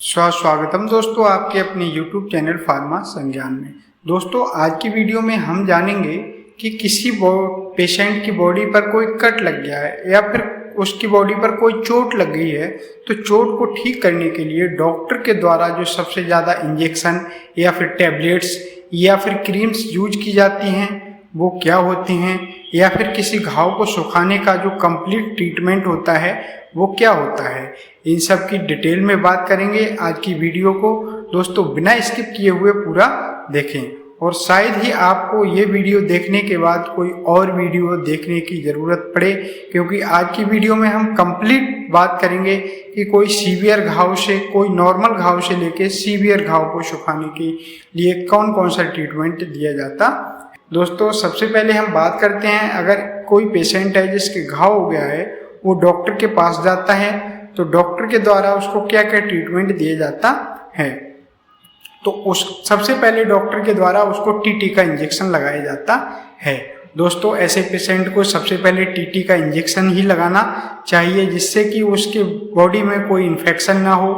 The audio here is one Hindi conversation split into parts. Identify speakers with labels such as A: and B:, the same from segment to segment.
A: स्वागतम दोस्तों आपके अपने YouTube चैनल फार्मा संज्ञान में। दोस्तों आज की वीडियो में हम जानेंगे कि किसी पेशेंट की बॉडी पर कोई कट लग गया है या फिर उसकी बॉडी पर कोई चोट लग गई है, तो चोट को ठीक करने के लिए डॉक्टर के द्वारा जो सबसे ज़्यादा इंजेक्शन या फिर टैबलेट्स या फिर क्रीम्स यूज की जाती हैं वो क्या होती हैं, या फिर किसी घाव को सुखाने का जो कंप्लीट ट्रीटमेंट होता है वो क्या होता है, इन सब की डिटेल में बात करेंगे। आज की वीडियो को दोस्तों बिना स्किप किए हुए पूरा देखें, और शायद ही आपको ये वीडियो देखने के बाद कोई और वीडियो देखने की ज़रूरत पड़े, क्योंकि आज की वीडियो में हम कंप्लीट बात करेंगे कि कोई सीवियर घाव से, कोई नॉर्मल घाव से लेके सीवियर घाव को सुखाने के लिए कौन कौन सा ट्रीटमेंट दिया जाता। दोस्तों सबसे पहले हम बात करते हैं, अगर कोई पेशेंट है जिसके घाव हो गया है वो डॉक्टर के पास जाता है तो डॉक्टर के द्वारा उसको क्या क्या ट्रीटमेंट दिया जाता है। तो उस सबसे पहले डॉक्टर के द्वारा उसको टीटी का इंजेक्शन लगाया जाता है। दोस्तों ऐसे पेशेंट को सबसे पहले टीटी का इंजेक्शन ही लगाना चाहिए, जिससे कि उसके बॉडी में कोई इन्फेक्शन ना हो।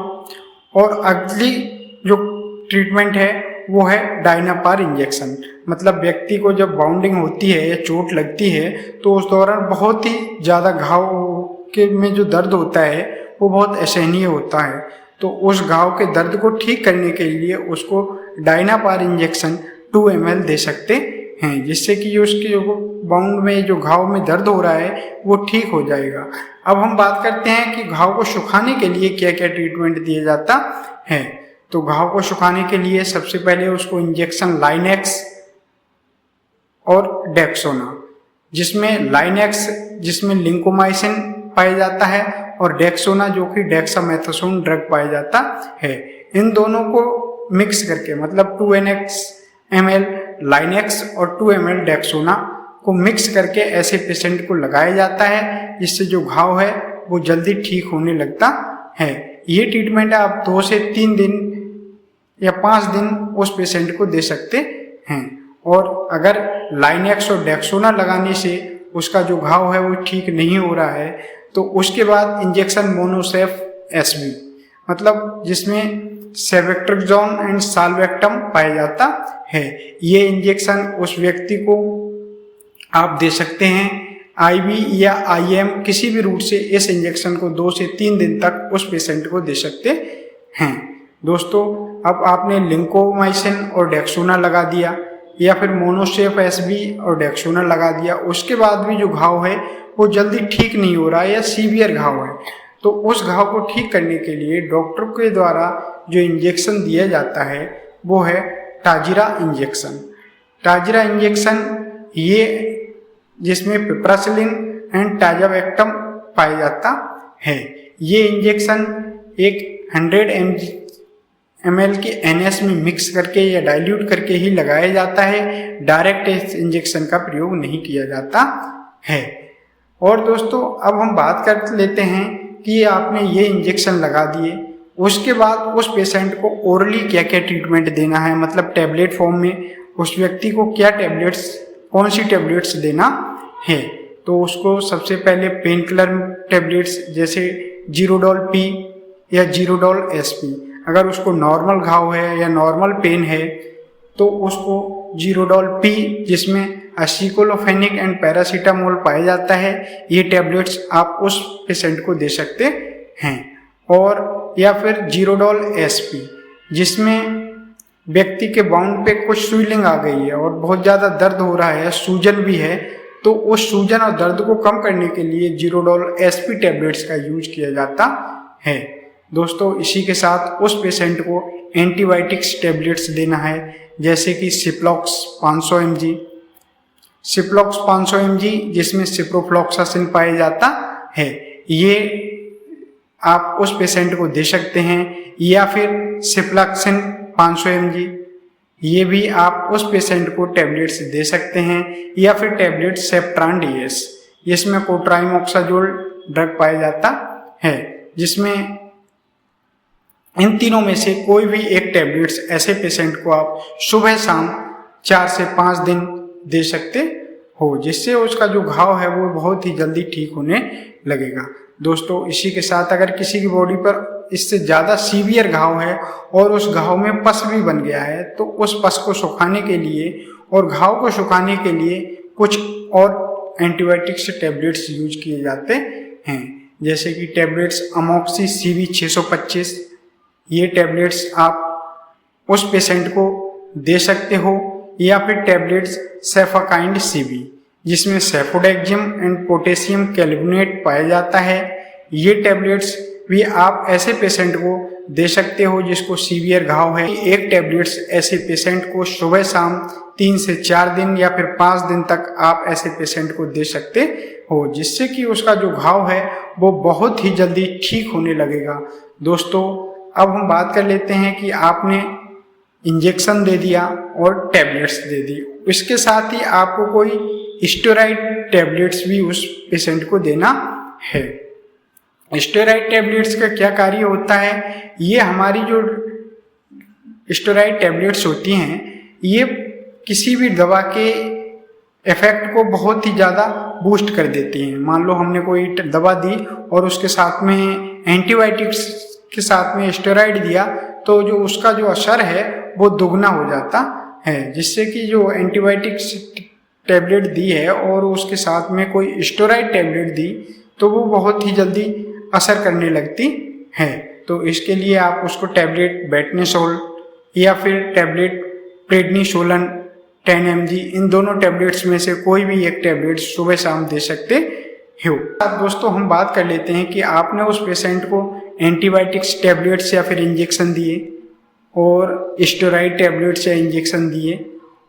A: और अगली जो ट्रीटमेंट है वो है डायनापार इंजेक्शन। मतलब व्यक्ति को जब बाउंडिंग होती है या चोट लगती है तो उस दौरान बहुत ही ज़्यादा घाव के में जो दर्द होता है वो बहुत असहनीय होता है, तो उस घाव के दर्द को ठीक करने के लिए उसको डायनापार इंजेक्शन 2 ml दे सकते हैं, जिससे कि उसके बाउंड में जो घाव में दर्द हो रहा है वो ठीक हो जाएगा। अब हम बात करते हैं कि घाव को सुखाने के लिए क्या क्या ट्रीटमेंट दिया जाता है। तो घाव को सुखाने के लिए सबसे पहले उसको इंजेक्शन लाइनेक्स और डेक्सोना, जिसमें लाइनेक्स जिसमें लिंकोमाइसिन पाया जाता है और डेक्सोना जो कि डेक्सामेथासोन ड्रग पाया जाता है। इन दोनों को मिक्स करके, मतलब 2 ml लाइनेक्स और 2 ml डेक्सोना को मिक्स करके ऐसे पेशेंट को लगाया जाता है, जिससे जो घाव है वो जल्दी ठीक होने लगता है। ये ट्रीटमेंट आप 2 से 3 दिन या 5 दिन उस पेशेंट को दे सकते हैं। और अगर लाइनेक्स और डेक्सोना लगाने से उसका जो घाव है वो ठीक नहीं हो रहा है तो उसके बाद इंजेक्शन मोनोसेफ एसबी, मतलब जिसमें सेवेक्ट्रिक्सोन एंड साल्वेक्टम पाया जाता है, ये इंजेक्शन उस व्यक्ति को आप दे सकते हैं। आईवी या आईएम किसी भी रूट से इस इंजेक्शन को 2 से 3 दिन तक उस पेशेंट को दे सकते हैं। दोस्तों अब आपने लिंकोमाइसिन और डेक्सोना लगा दिया या फिर मोनोसेफ एसबी और डेक्सोना लगा दिया, उसके बाद भी जो घाव है वो जल्दी ठीक नहीं हो रहा है या सीवियर घाव है, तो उस घाव को ठीक करने के लिए डॉक्टर के द्वारा जो इंजेक्शन दिया जाता है वो है टाजिरा इंजेक्शन। टाजिरा इंजेक्शन ये जिसमें पिप्रासिलिन एंड टाजावेक्टम पाया जाता है। ये इंजेक्शन एक 100 ml के NS में मिक्स करके या डाइल्यूट करके ही लगाया जाता है, डायरेक्ट इस इंजेक्शन का प्रयोग नहीं किया जाता है। और दोस्तों अब हम बात कर लेते हैं कि आपने ये इंजेक्शन लगा दिए, उसके बाद उस पेशेंट को ओरली क्या क्या ट्रीटमेंट देना है, मतलब टैबलेट फॉर्म में उस व्यक्ति को क्या टैबलेट्स, कौन सी टैबलेट्स देना है। तो उसको सबसे पहले पेन किलर टैबलेट्स जैसे जीरोडोल पी या जीरोडोल एसपी, अगर उसको नॉर्मल घाव है या नॉर्मल पेन है तो उसको जीरोडोल पी जिसमें एसिक्लोफेनिक एंड पैरासीटामोल पाया जाता है, ये टैबलेट्स आप उस पेशेंट को दे सकते हैं। और या फिर जीरोडोल एसपी जिसमें व्यक्ति के बाउंड पे कुछ स्वेलिंग आ गई है और बहुत ज़्यादा दर्द हो रहा है, सूजन भी है, तो उस सूजन और दर्द को कम करने के लिए जीरोडोल एसपी टैबलेट्स का यूज किया जाता है। दोस्तों इसी के साथ उस पेशेंट को एंटीबायोटिक्स टैबलेट्स देना है, जैसे कि सिप्लॉक्स 500 mg, सिप्लॉक्स 500 mg जिसमें सिप्रोफ्लॉक्सासिन पाया जाता है, ये आप उस पेशेंट को दे सकते हैं। या फिर सिप्लॉक्सिन 500 mg, ये भी आप उस पेशेंट को टैबलेट्स दे सकते हैं। या फिर टैबलेट सेप्ट्रान डीएस जिसमें कोट्राइमोक्साजोल ड्रग पाया जाता है, जिसमें इन तीनों में से कोई भी एक टैबलेट्स ऐसे पेशेंट को आप सुबह शाम 4 से 5 दिन दे सकते हो, जिससे उसका जो घाव है वो बहुत ही जल्दी ठीक होने लगेगा। दोस्तों इसी के साथ अगर किसी की बॉडी पर इससे ज़्यादा सीवियर घाव है और उस घाव में पस भी बन गया है, तो उस पस को सुखाने के लिए और घाव को सुखाने के लिए कुछ और एंटीबायोटिक्स टैबलेट्स यूज किए जाते हैं, जैसे कि टैबलेट्स अमोक्सी CV 625। ये टैबलेट्स आप उस पेशेंट को दे सकते हो, या फिर टैबलेट्स सेफाकाइंड CV जिसमें सेफोडेक्जिम एंड पोटेशियम कैल्विनेट पाया जाता है। ये टैबलेट्स भी आप ऐसे पेशेंट को दे सकते हो जिसको सीवियर घाव है। एक टैबलेट्स ऐसे पेशेंट को सुबह शाम 3 से 4 दिन या फिर 5 दिन तक आप ऐसे पेशेंट को दे सकते हो, जिससे कि उसका जो घाव है वो बहुत ही जल्दी ठीक होने लगेगा। दोस्तों, अब हम बात कर लेते हैं कि आपने इंजेक्शन दे दिया और टैबलेट्स दे दी, इसके साथ ही आपको कोई स्टेरॉइड टैबलेट्स भी उस पेशेंट को देना है। स्टेरॉइड टैबलेट्स का क्या कार्य होता है? ये हमारी जो स्टेरॉइड टैबलेट्स होती हैं, ये किसी भी दवा के इफेक्ट को बहुत ही ज़्यादा बूस्ट कर देती हैं। मान लो हमने कोई दवा दी और उसके साथ में एंटीबायोटिक्स के साथ में स्टेरॉइड दिया, तो जो उसका जो असर है वो दुगना हो जाता है, जिससे कि जो एंटीबायोटिक्स टैबलेट दी है और उसके साथ में कोई स्टेरॉइड टैबलेट दी तो वो बहुत ही जल्दी असर करने लगती है। तो इसके लिए आप उसको टैबलेट बेटनेसोल या फिर टैबलेट प्रेडनिसोलन 10 mg, इन दोनों टैबलेट्स में से कोई भी एक टैबलेट सुबह शाम दे सकते हो। अब दोस्तों हम बात कर लेते हैं कि आपने उस पेशेंट को एंटीबायोटिक्स टैबलेट्स या फिर इंजेक्शन दिए और स्टेरॉइड टैबलेट्स या इंजेक्शन दिए,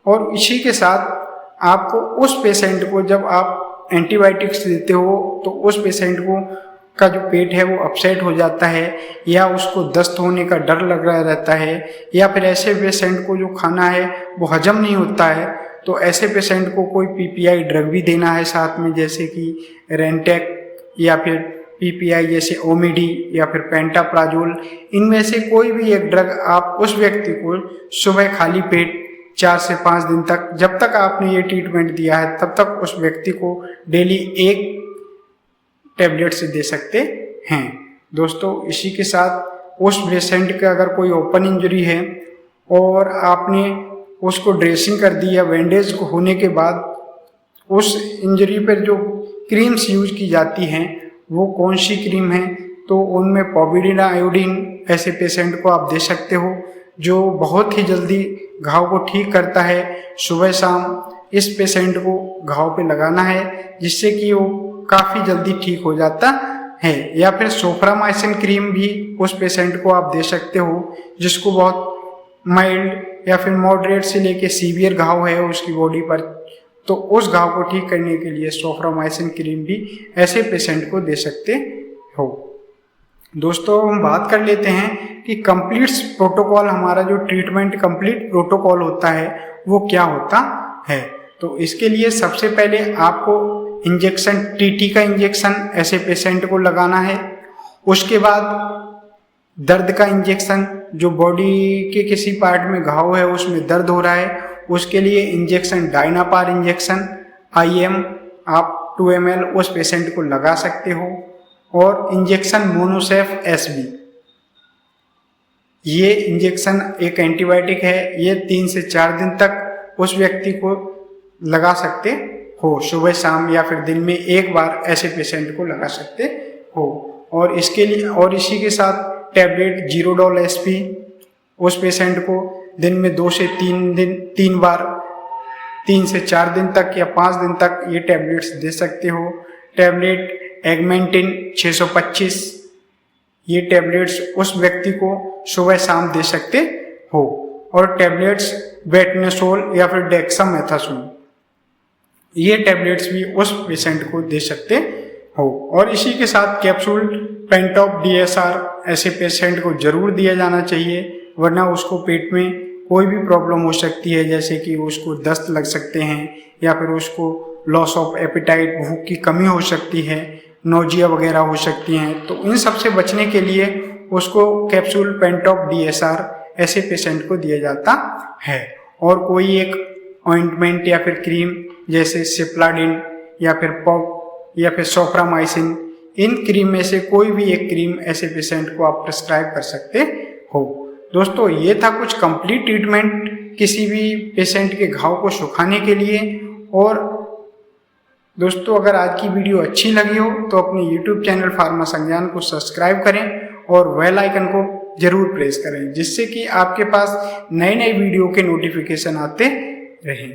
A: और इसी के साथ आपको उस पेशेंट को जब आप एंटीबायोटिक्स देते हो तो उस पेशेंट को का जो पेट है वो अपसेट हो जाता है, या उसको दस्त होने का डर लग रहा रहता है, या फिर ऐसे पेशेंट को जो खाना है वो हजम नहीं होता है, तो ऐसे पेशेंट को कोई PPI ड्रग भी देना है साथ में, जैसे कि रेंटेक या फिर PPI जैसे ओमिडी या फिर पेंटाप्राजोल। इनमें से कोई भी एक ड्रग आप उस व्यक्ति को सुबह खाली पेट 4 से 5 दिन तक, जब तक आपने ये ट्रीटमेंट दिया है तब तक उस व्यक्ति को डेली 1 टैबलेट से दे सकते हैं। दोस्तों, इसी के साथ उस पेशेंट का अगर कोई ओपन इंजरी है और आपने उसको ड्रेसिंग कर दी या बैंडेज होने के बाद उस इंजरी पर जो क्रीम्स यूज की जाती हैं वो कौन सी क्रीम है, तो उनमें पॉविडीन आयोडीन ऐसे पेशेंट को आप दे सकते हो, जो बहुत ही जल्दी घाव को ठीक करता है। सुबह शाम इस पेशेंट को घाव पे लगाना है, जिससे कि वो काफ़ी जल्दी ठीक हो जाता है। या फिर सोफ्रामाइसिन क्रीम भी उस पेशेंट को आप दे सकते हो जिसको बहुत माइल्ड या फिर मॉडरेट से लेके सीवियर घाव है उसकी बॉडी पर, तो उस घाव को ठीक करने के लिए सोफ्रामाइसिन क्रीम भी ऐसे पेशेंट को दे सकते हो। दोस्तों, हम बात कर लेते हैं कि कंप्लीट प्रोटोकॉल, हमारा जो ट्रीटमेंट कंप्लीट प्रोटोकॉल होता है वो क्या होता है। तो इसके लिए सबसे पहले आपको इंजेक्शन, TT का इंजेक्शन ऐसे पेशेंट को लगाना है। उसके बाद दर्द का इंजेक्शन, जो बॉडी के किसी पार्ट में घाव है उसमें दर्द हो रहा है, उसके लिए इंजेक्शन डायनापार इंजेक्शन IM आप 2 ml उस पेशेंट को लगा सकते हो। और इंजेक्शन मोनोसेफ SB, ये इंजेक्शन एक एंटीबायोटिक है, ये 3 से 4 दिन तक उस व्यक्ति को लगा सकते हो, सुबह शाम या फिर दिन में 1 बार ऐसे पेशेंट को लगा सकते हो। और इसके लिए और इसी के साथ टैबलेट जीरोडोल SP उस पेशेंट को दिन में 2 से 3 बार 3 से 4 दिन तक या 5 दिन तक ये टैबलेट्स दे सकते हो। टैबलेट एगमेंटिन 625, ये टैबलेट्स उस व्यक्ति को सुबह शाम दे सकते हो। और टैबलेट्स बेटनेसोल या फिर डेक्सामेथासोन, ये टैबलेट्स भी उस पेशेंट को दे सकते हो। और इसी के साथ कैप्सूल पेंटॉप DSR ऐसे पेशेंट को जरूर दिया जाना चाहिए, वरना उसको पेट में कोई भी प्रॉब्लम हो सकती है, जैसे कि उसको दस्त लग सकते हैं या फिर उसको लॉस ऑफ एपिटाइट, भूख की कमी हो सकती है, नोजिया वगैरह हो सकती हैं। तो इन सब से बचने के लिए उसको कैप्सूल पेंटॉप DSR ऐसे पेशेंट को दिया जाता है। और कोई एक ऑइंटमेंट या फिर क्रीम जैसे सिप्लाडिन या फिर पॉप या फिर सोफ्रामाइसिन, इन क्रीम में से कोई भी एक क्रीम ऐसे पेशेंट को आप प्रिस्क्राइब कर सकते हो। दोस्तों ये था कुछ कंप्लीट ट्रीटमेंट किसी भी पेशेंट के घाव को सुखाने के लिए। और दोस्तों अगर आज की वीडियो अच्छी लगी हो तो अपने YouTube चैनल फार्मा संज्ञान को सब्सक्राइब करें और बेल आइकन को जरूर प्रेस करें, जिससे कि आपके पास नए नए वीडियो के नोटिफिकेशन आते रहें।